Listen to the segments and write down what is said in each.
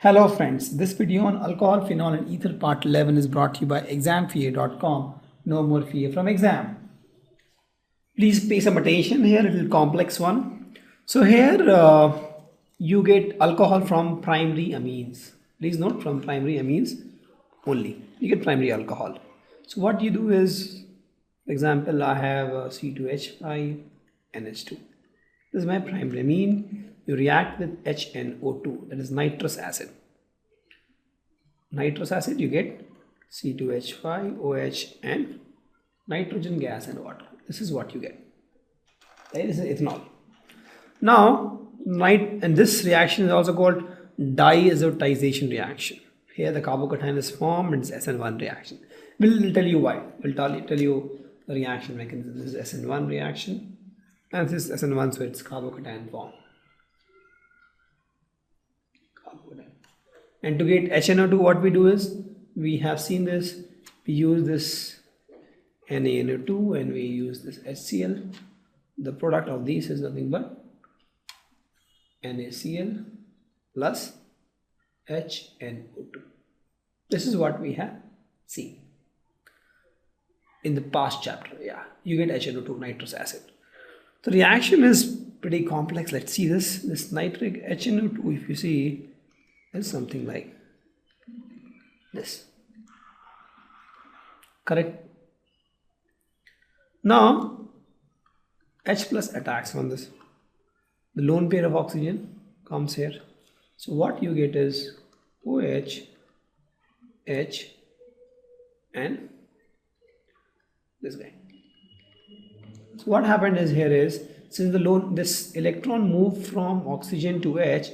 Hello friends, this video on alcohol, phenol and ether part 11 is brought to you by examfear.com. No more fear from exam. Please pay some attention here, a little complex one. So here you get alcohol from primary amines. Please note, from primary amines only. You get primary alcohol. So what you do is, for example, I have C2H5 NH2. This is my primary amine. You react with HNO2, that is nitrous acid. Nitrous acid, you get C2H5, OH and nitrogen gas and water. This is what you get. This is ethanol. Now, and this reaction is also called diazotization reaction. Here the carbocation is formed and it's SN1 reaction. We'll tell you why. We'll tell you the reaction mechanism. This is SN1 reaction and this is SN1, so it's carbocation form. And to get HNO2, what we do is, we have seen this, we use this NaNO2 and we use this HCl. The product of these is nothing but NaCl plus HNO2. This is what we have seen in the past chapter. Yeah, you get HNO2, nitrous acid. The reaction is pretty complex. Let's see this. This nitric HNO2, if you see, is something like this. Correct? Now, H plus attacks on this. The lone pair of oxygen comes here. So what you get is OH, H, and this guy. So what happened is, here is, since this electron moved from oxygen to H,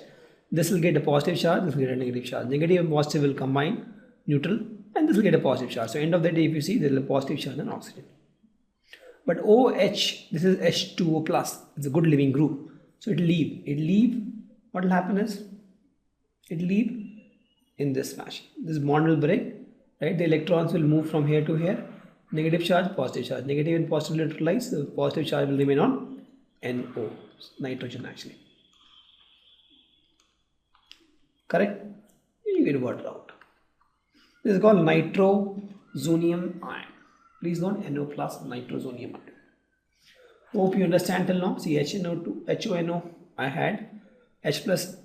this will get a positive charge, this will get a negative charge. Negative and positive will combine, neutral, and this will get a positive charge. So end of the day, if you see, there is a positive charge on oxygen. But OH, this is H2O plus. It's a good living group. So it will leave. What will happen is, it will leave in this fashion. This bond will break, right? The electrons will move from here to here. Negative charge, positive charge. Negative and positive will neutralize. The positive charge will remain on NO, nitrogen actually. Correct? You get water out. This is called nitrosonium ion. Please note NO plus nitrosonium ion. Hope you understand till now. See, HNO2, HONO I had. H plus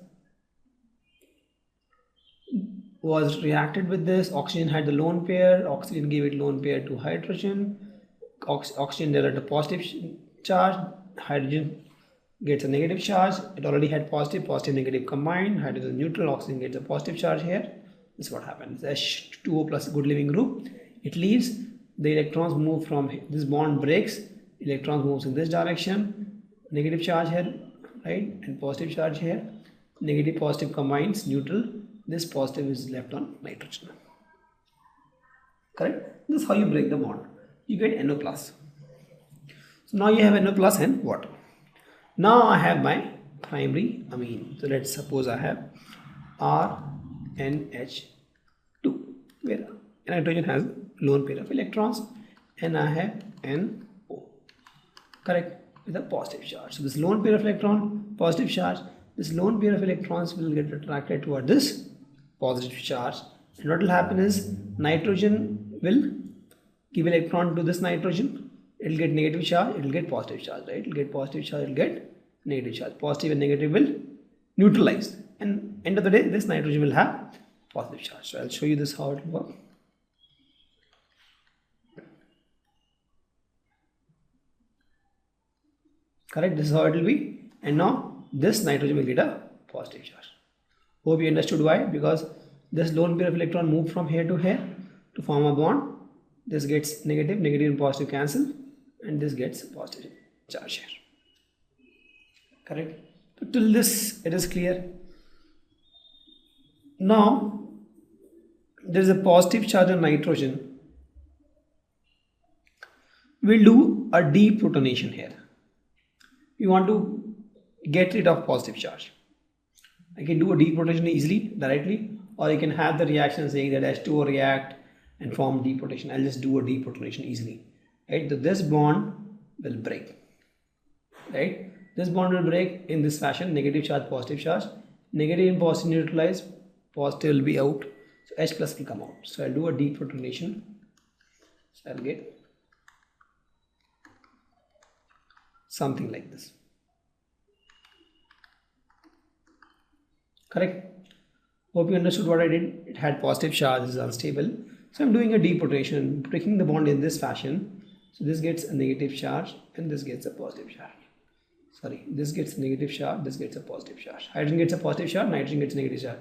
was reacted with this. Oxygen had the lone pair. Oxygen gave it lone pair to hydrogen. Oxygen derived a positive charge. Hydrogen gets a negative charge. It already had positive, negative combined. Hydrogen neutral, oxygen gets a positive charge here. This is what happens. H2O plus good living group. It leaves. The electrons move from this bond breaks. Electrons moves in this direction. Negative charge here, right? And positive charge here. Negative positive combines, neutral. This positive is left on nitrogen. Correct? This is how you break the bond. You get NO plus. So now you have NO plus and water. Now I have my primary amine. So let's suppose I have RNH2, where nitrogen has lone pair of electrons, and I have NO. Correct? With a positive charge. So this lone pair of electron, positive charge. This lone pair of electrons will get attracted toward this positive charge. And what will happen is, nitrogen will give electron to this nitrogen. It will get negative charge, it will get positive charge, right? It will get positive charge, it will get negative charge. Positive and negative will neutralize. And end of the day, this nitrogen will have positive charge. So I'll show you this how it will work. Correct? This is how it will be. And now this nitrogen will get a positive charge. Hope you understood why. Because this lone pair of electron moved from here to here to form a bond. This gets negative, negative and positive cancel, and this gets positive charge here. Correct? So till this it is clear. Now there is a positive charge on nitrogen. We'll do a deprotonation here. We want to get rid of positive charge. I can do a deprotonation easily, directly, or you can have the reaction saying that H2O react and form deprotonation. I'll just do a deprotonation easily. Right? So this bond will break. Right? This bond will break in this fashion: negative charge, positive charge. Negative and positive neutralize, positive will be out, so H plus will come out. So I'll do a deprotonation, so I'll get something like this. Correct? Hope you understood what I did. It had positive charge, this is unstable. So I'm doing a deprotonation, breaking the bond in this fashion. So this gets a negative charge and this gets a positive charge. Sorry, this gets a negative charge, this gets a positive charge. Hydrogen gets a positive charge, nitrogen gets a negative charge.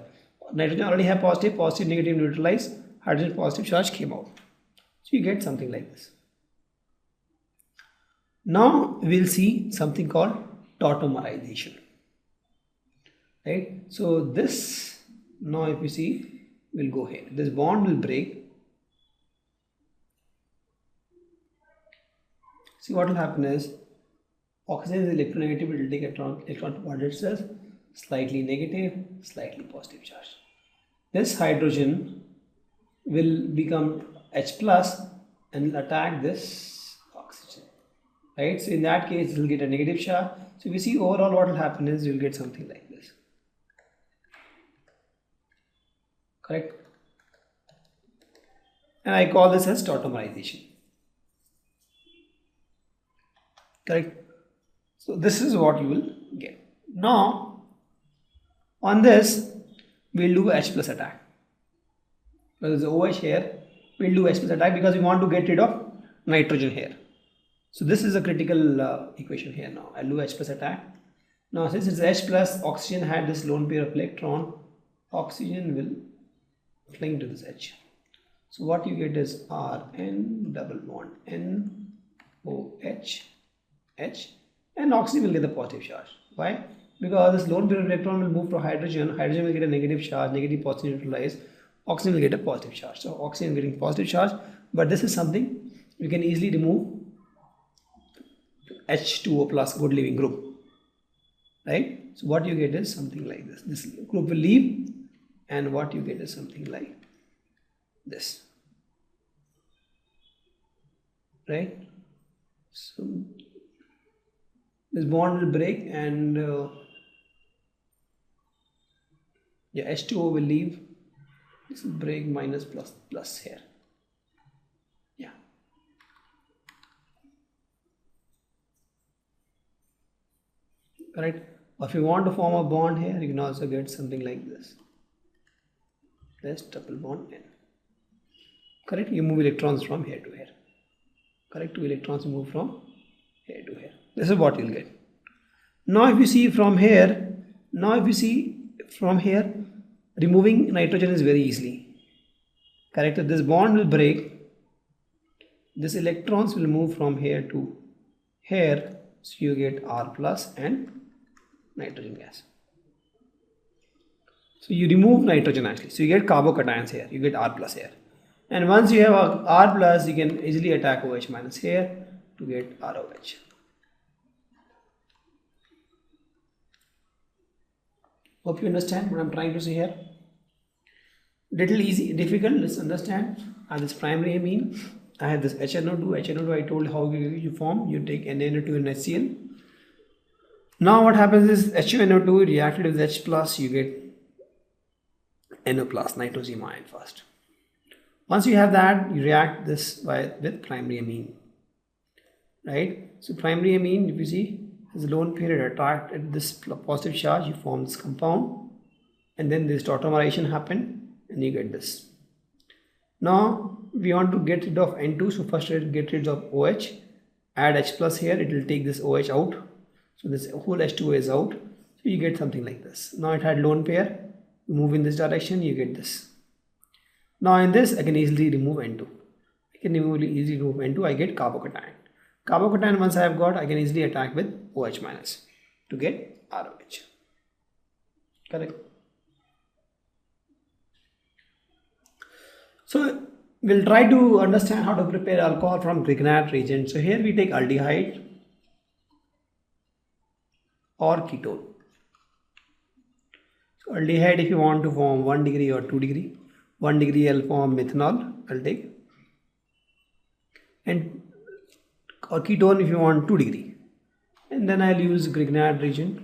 Nitrogen already have positive, positive, negative neutralized, hydrogen positive charge came out. So you get something like this. Now we'll see something called tautomerization. Right? So this, now if you see, will go here. This bond will break. See what will happen is, oxygen is electronegative, it will take electron toward itself, slightly negative, slightly positive charge. This hydrogen will become H plus and will attack this oxygen. Right? So in that case, it will get a negative charge. So if you see overall what will happen is, you will get something like this. Correct? And I call this as tautomerization. Correct? So this is what you will get. Now, on this, we'll do H plus attack. There is OH here, we'll do H plus attack because we want to get rid of nitrogen here. So this is a critical equation here now. I'll do H plus attack. Now since it's H plus, oxygen had this lone pair of electron, oxygen will cling to this H. So what you get is Rn double bond NOH H, and oxygen will get the positive charge. Why? Because this lone pair of electron will move to hydrogen, hydrogen will get a negative charge, negative positive neutralized, oxygen will get a positive charge. So oxygen getting positive charge, but this is something we can easily remove H2O plus good leaving group. Right? So what you get is something like this. This group will leave, and what you get is something like this. Right? So this bond will break and H2O will leave. This will break minus plus here. Yeah. Correct? Or if you want to form a bond here, you can also get something like this. This double bond N. Correct? You move electrons from here to here. Correct? Two electrons move from here to here. This is what you'll get. Now if you see from here, removing nitrogen is very easy. Correct? This bond will break. This electrons will move from here to here. So you get R plus and nitrogen gas. So you remove nitrogen actually. So you get carbocations here. You get R plus here. And once you have R plus, you can easily attack OH minus here to get ROH. Hope you understand what I'm trying to say here. Little easy, difficult, let's understand. I have this primary amine. I have this HNO2. I told how you form. You take NaNO2 and HCl. Now what happens is HNO2 reacted with H plus, you get NO plus, nitrogen ion first. Once you have that, you react this with primary amine. Right? So primary amine, if you see, has a lone pair attracted this positive charge, you form this compound, and then this tautomerization happened, and you get this. Now we want to get rid of N2, so first get rid of OH, add H plus here, it will take this OH out, so this whole H2O is out, so you get something like this. Now it had lone pair, you move in this direction, you get this. Now in this I can easily remove N2. I can easily remove N2, I get carbocation. Carbocation once I have got, I can easily attack with OH minus to get ROH. Correct? So we'll try to understand how to prepare alcohol from Grignard reagent. So here we take aldehyde or ketone. So aldehyde, if you want to form 1 degree or 2 degree, 1 degree I'll form methanol, I'll take, and or ketone if you want 2 degree, and then I'll use Grignard reagent.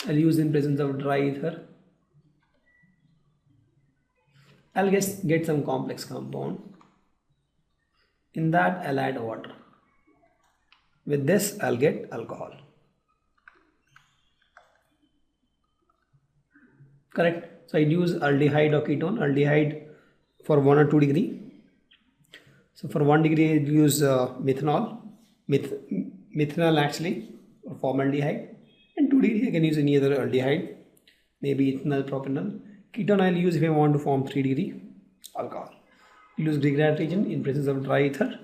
I'll use in presence of dry ether. I'll get some complex compound. In that I'll add water. With this I'll get alcohol. Correct. So I'd use aldehyde or ketone. Aldehyde for 1 or 2 degree. So for 1 degree I'd use methanol. Methanol actually, or formaldehyde. And 2 degree I can use any other aldehyde. Maybe ethanol, propanol. Ketone I'll use if I want to form 3 degree alcohol. I'll use Grignard reagent in presence of dry ether.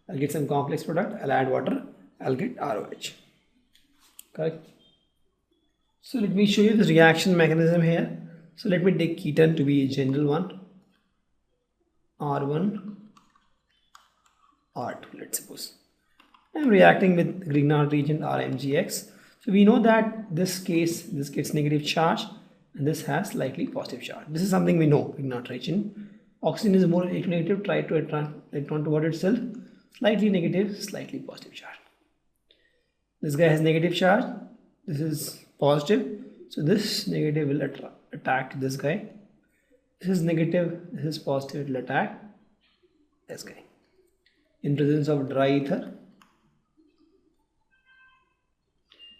I'll get some complex product. I'll add water. I'll get ROH. Correct. So let me show you the reaction mechanism here. So let me take ketone to be a general one. R1, R2, let's suppose. I'm reacting with Grignard reagent RMGX. So we know that this gets negative charge and this has slightly positive charge. This is something we know, Grignard reagent. Oxygen is more electronegative, try to attract electron toward itself. Slightly negative, slightly positive charge. This guy has negative charge. This is positive. So this negative will attack this guy. This is negative, this is positive, it will attack this guy. In presence of dry ether,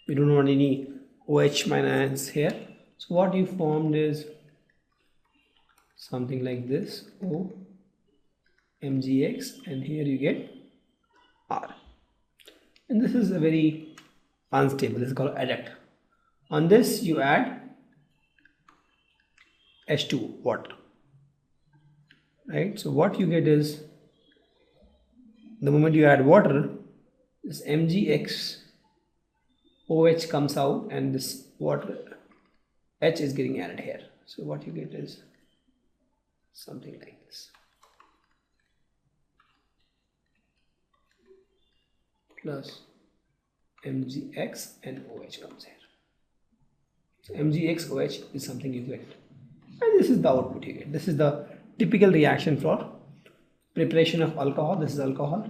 we don't want any OH minus here. So what you formed is something like this, O MgX, and here you get R. And this is a very unstable, this is called adduct. On this you add H2 water, right? So what you get is, the moment you add water, this MgX OH comes out and this water H is getting added here. So what you get is something like this, plus MgX and OH comes here. So MgX OH is something you get, and this is the output you get. This is the typical reaction for preparation of alcohol. This is alcohol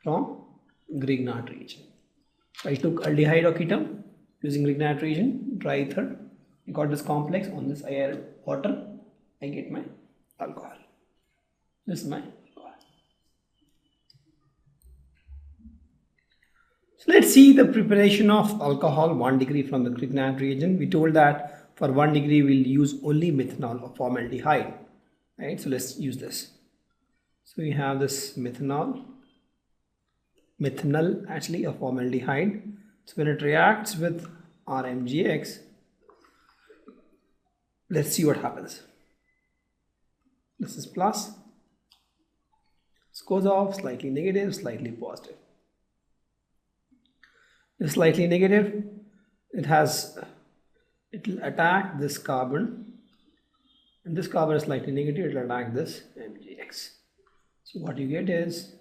from Grignard reagent. So I took aldehyde or ketone using Grignard reagent, dry ether. I got this complex. On this I add water. I get my alcohol. This is my alcohol. So let's see the preparation of alcohol 1 degree from the Grignard reagent. We told that for 1 degree we'll use only methanol or formaldehyde, right? So let's use this. So we have this methanol actually, or formaldehyde. So when it reacts with RMGX, let's see what happens. This is plus, this goes off, slightly negative, slightly positive. This slightly negative, it will attack this carbon, and this carbon is slightly negative, it will attack this MgX. So what you get is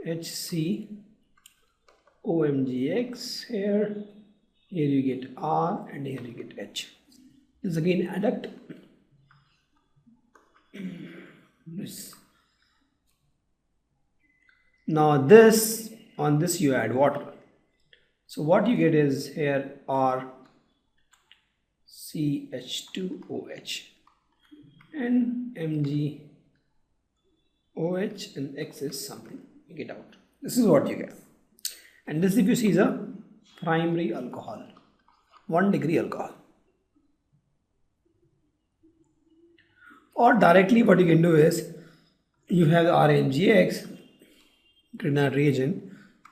HCOMgX here you get R, and here you get H. This is again adduct. Now this, on this you add water. So what you get is here R CH2OH and MgOH, and X is something you get out. This is what you get. And this, if you see, is a primary alcohol, 1 degree alcohol. Or directly what you can do is, you have the RMGX, Grignard reagent,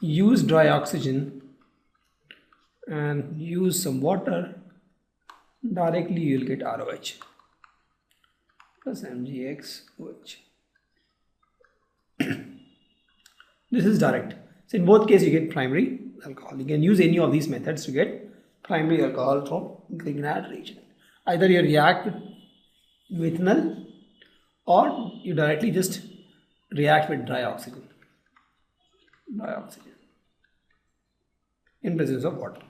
use dry oxygen and use some water, directly you will get ROH plus MgXOH. This is direct. So in both cases you get primary alcohol. You can use any of these methods to get primary alcohol from Grignard reagent. Either you react with methanol or you directly just react with dry oxygen in presence of water.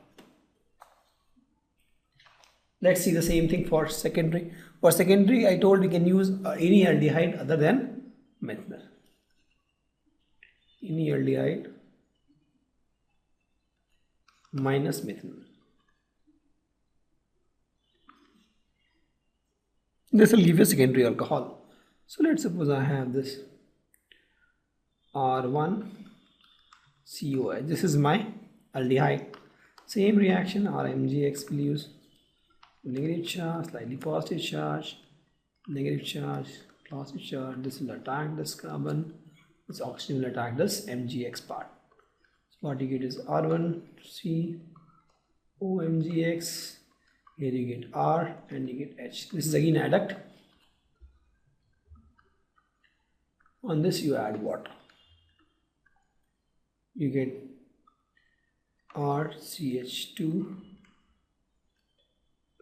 Let's see the same thing for secondary. For secondary, I told we can use any aldehyde other than methanol. Any aldehyde minus methanol. This will give you a secondary alcohol. So let's suppose I have this R1COH. This is my aldehyde. Same reaction, RMGX will use negative charge, slightly positive charge, negative charge, positive charge. This will attack this carbon. This oxygen will attack this MgX part. So what you get is R1COMgX. Here you get R and you get H. This is again adduct. On this you add water. You get RCH2,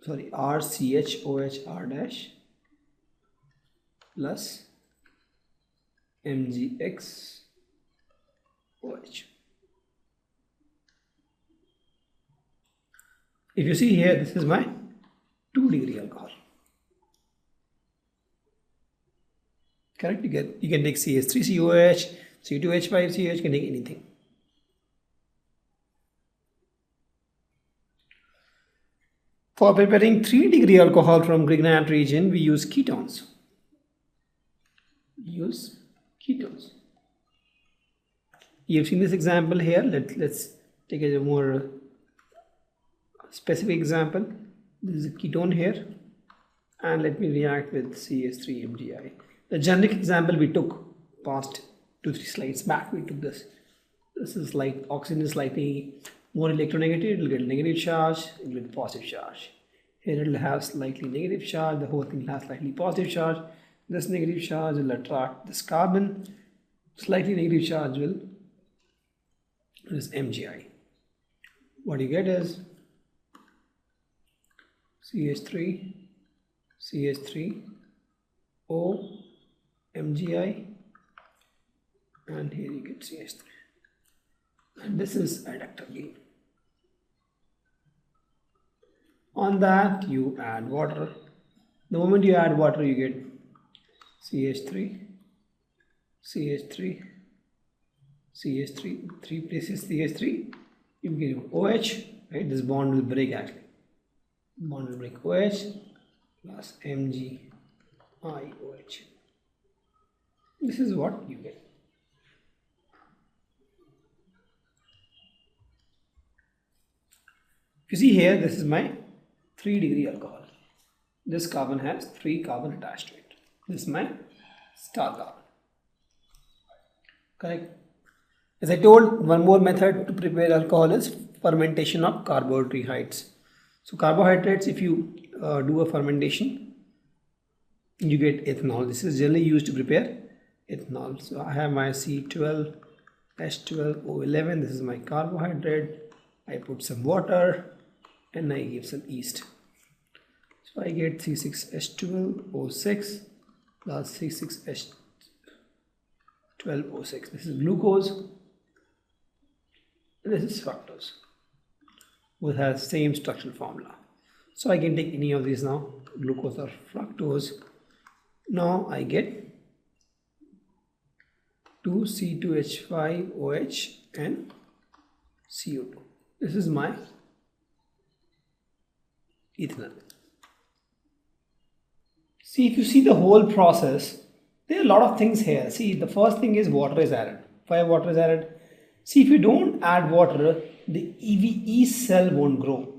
sorry, RCHOH R dash plus MgX OH. If you see here, this is my 2-degree alcohol. Correct? You can take CH3COH, C2H5CH, you can take anything. For preparing 3-degree alcohol from Grignard reagent, we use ketones. You've seen this example here. Let's take a more specific example. This is a ketone here, and let me react with CH3MgI. The generic example we took past 2-3 slides back, we took this. This is like oxygen is slightly more electronegative, it will get negative charge, it will get positive charge. Here it will have slightly negative charge, the whole thing will have slightly positive charge. This negative charge will attract this carbon, slightly negative charge will is MgI. What you get is CH3, O, MgI, and here you get CH3. And this is adduct again. On that you add water. The moment you add water, you get CH3, 3 places CH3, you get OH, right? This bond will break actually. Bond will break OH plus MgIOH. This is what you get. If you see here, this is my 3-degree alcohol. This carbon has 3 carbon attached to it. This is my star carbon. Correct? As I told, one more method to prepare alcohol is fermentation of carbohydrates. So carbohydrates, if you do a fermentation, you get ethanol. This is generally used to prepare ethanol. So I have my C12H12O11. This is my carbohydrate. I put some water and I give some yeast. So I get C6H12O6 plus C6H12O6. This is glucose and this is fructose, which has same structural formula. So I can take any of these now, glucose or fructose. Now I get 2C2H5OH and CO2. This is my ethanol. See, if you see the whole process, there are a lot of things here. See, the first thing is water is added. Why water is added? See, if you don't add water, the yeast cell won't grow,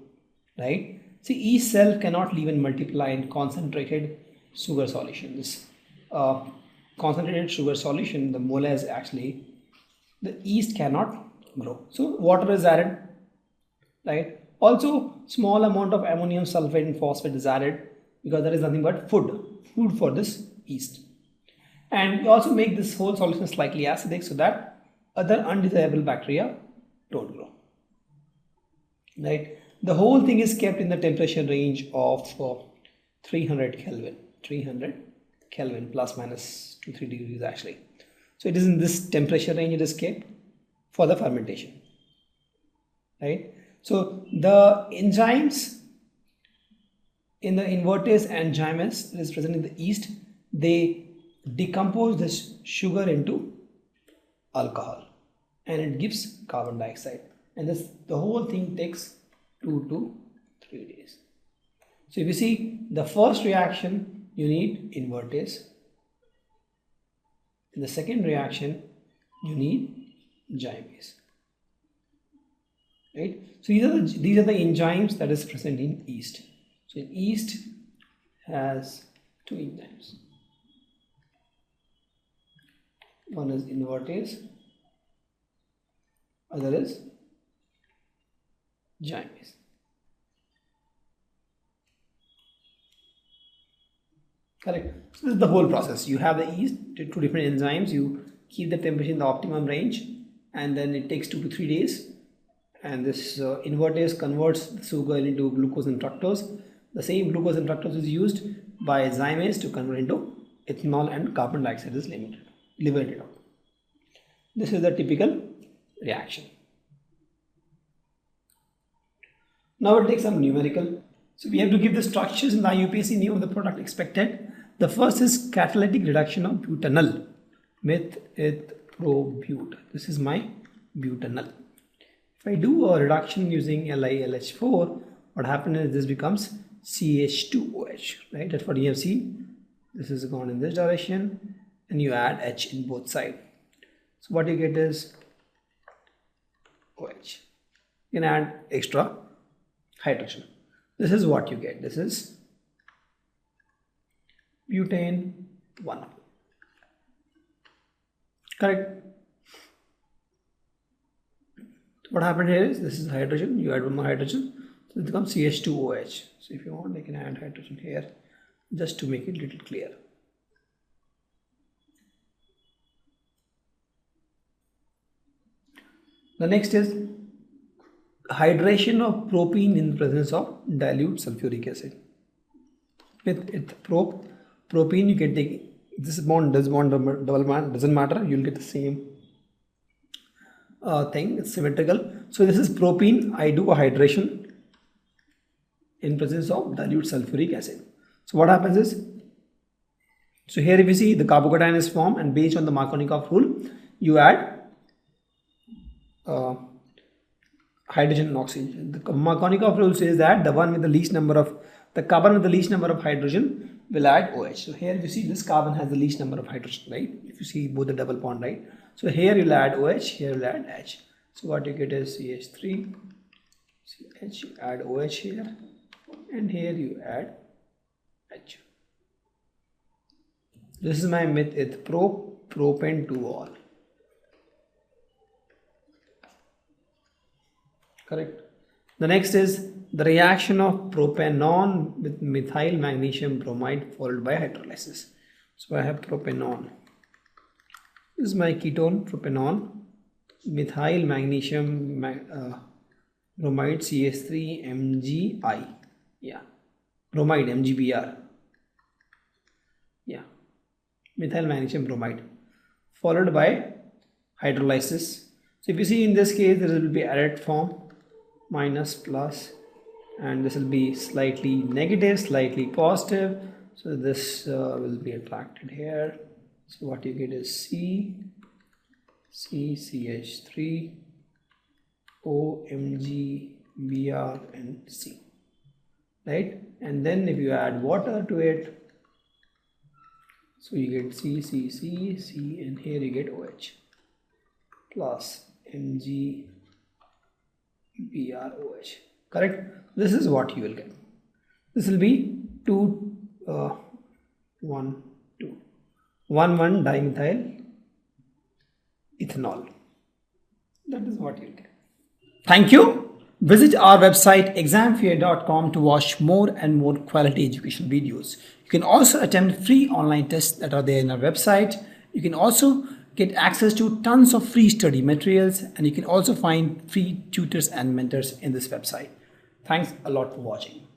right? See, yeast cell cannot live and multiply in concentrated sugar solution. This concentrated sugar solution, the molasses actually, the yeast cannot grow. So water is added, right? Also, small amount of ammonium sulfate and phosphate is added because there is nothing but food for this yeast. And you also make this whole solution slightly acidic so that other undesirable bacteria don't grow, right? The whole thing is kept in the temperature range of 300 Kelvin plus minus 2-3 degrees actually. So it is in this temperature range it is kept for the fermentation, right? So the enzymes in the invertase enzymes that is present in the yeast, they decompose this sugar into alcohol and it gives carbon dioxide, and this the whole thing takes 2 to 3 days. So if you see the first reaction, you need invertase. In the second reaction, you need gymase. Right? So these are the enzymes that is present in yeast. So yeast has two enzymes. One is invertase, other is gymase. Correct. So this is the whole process. You have the yeast, two different enzymes. You keep the temperature in the optimum range, and then it takes 2 to 3 days. And this invertase converts the sugar into glucose and fructose. The same glucose and fructose is used by gymase to convert into ethanol, and carbon dioxide is liberated out. This is the typical reaction. Now we'll take some numerical. So we have to give the structures in the IUPAC name of the product expected. The first is catalytic reduction of butanol, meth-eth-pro-but. This is my butanol. If I do a reduction using LiLH4, what happens is this becomes CH2OH, right? That's what you have seen. This is gone in this direction, and you add H in both sides. So what you get is OH. You can add extra hydrogen. This is what you get. This is butane 1. Correct. What happened here is this is hydrogen. You add one more hydrogen, so it becomes CH2OH. So if you want, I can add hydrogen here just to make it a little clear. The next is hydration of propene in the presence of dilute sulfuric acid. With propene, you can take this bond, double bond, doesn't matter, you'll get the same thing, it's symmetrical. So this is propene. I do a hydration in presence of dilute sulfuric acid. So what happens is, so here if you see the carbocation is formed, and based on the Markovnikov rule, you add hydrogen and oxygen. The Markovnikov rule says that the carbon with the least number of hydrogen will add OH. So here you see this carbon has the least number of hydrogen, right? If you see both the double bond, right? So here you'll add OH, here you'll add H. So what you get is CH3, CH, you add OH here, and here you add H. This is my meth-eth-propane 2-ol. Correct. The next is the reaction of propanone with methyl magnesium bromide followed by hydrolysis. So I have propanone. This is my ketone propanone, methyl magnesium bromide CH3 MgI. Yeah, bromide MgBr. Yeah, methyl magnesium bromide followed by hydrolysis. So if you see in this case, there will be added form, minus, plus, and this will be slightly negative, slightly positive. So this will be attracted here. So what you get is CH3, O, Mg, Br, and C. Right? And then if you add water to it, so you get C, and here you get OH plus Mg, BROH. Correct? This is what you will get. This will be 1,1 dimethyl ethanol. That is what you will get. Thank you. Visit our website examfear.com to watch more and more quality education videos. You can also attempt free online tests that are there in our website. You can also get access to tons of free study materials, and you can also find free tutors and mentors in this website. Thanks a lot for watching.